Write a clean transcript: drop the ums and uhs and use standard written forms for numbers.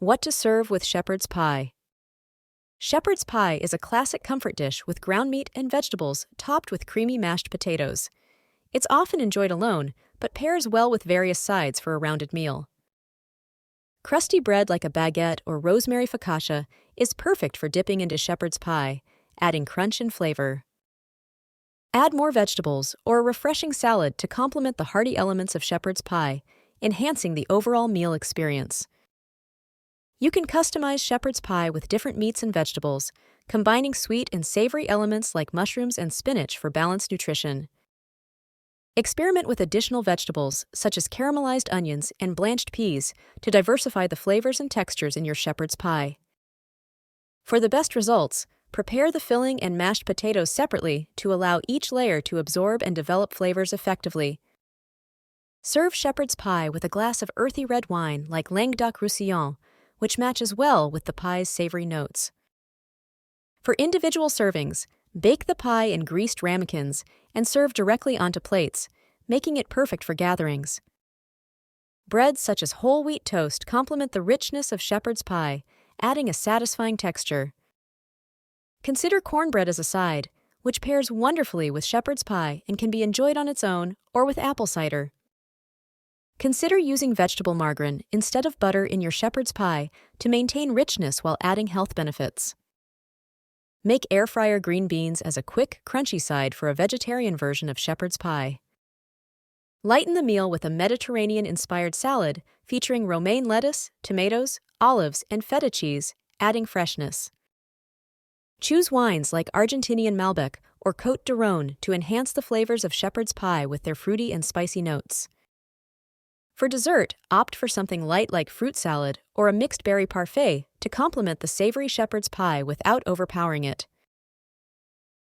What to serve with shepherd's pie. Shepherd's pie is a classic comfort dish with ground meat and vegetables topped with creamy mashed potatoes. It's often enjoyed alone, but pairs well with various sides for a rounded meal. Crusty bread like a baguette or rosemary focaccia is perfect for dipping into shepherd's pie, adding crunch and flavor. Add more vegetables or a refreshing salad to complement the hearty elements of shepherd's pie, enhancing the overall meal experience. You can customize shepherd's pie with different meats and vegetables, combining sweet and savory elements like mushrooms and spinach for balanced nutrition. Experiment with additional vegetables, such as caramelized onions and blanched peas, to diversify the flavors and textures in your shepherd's pie. For the best results, prepare the filling and mashed potatoes separately to allow each layer to absorb and develop flavors effectively. Serve shepherd's pie with a glass of earthy red wine like Languedoc-Roussillon, which matches well with the pie's savory notes. For individual servings, bake the pie in greased ramekins and serve directly onto plates, making it perfect for gatherings. Breads such as whole wheat toast complement the richness of shepherd's pie, adding a satisfying texture. Consider cornbread as a side, which pairs wonderfully with shepherd's pie and can be enjoyed on its own or with apple cider. Consider using vegetable margarine instead of butter in your shepherd's pie to maintain richness while adding health benefits. Make air fryer green beans as a quick, crunchy side for a vegetarian version of shepherd's pie. Lighten the meal with a Mediterranean-inspired salad featuring romaine lettuce, tomatoes, olives, and feta cheese, adding freshness. Choose wines like Argentinian Malbec or Côte de Rhône to enhance the flavors of shepherd's pie with their fruity and spicy notes. For dessert, opt for something light like fruit salad or a mixed berry parfait to complement the savory shepherd's pie without overpowering it.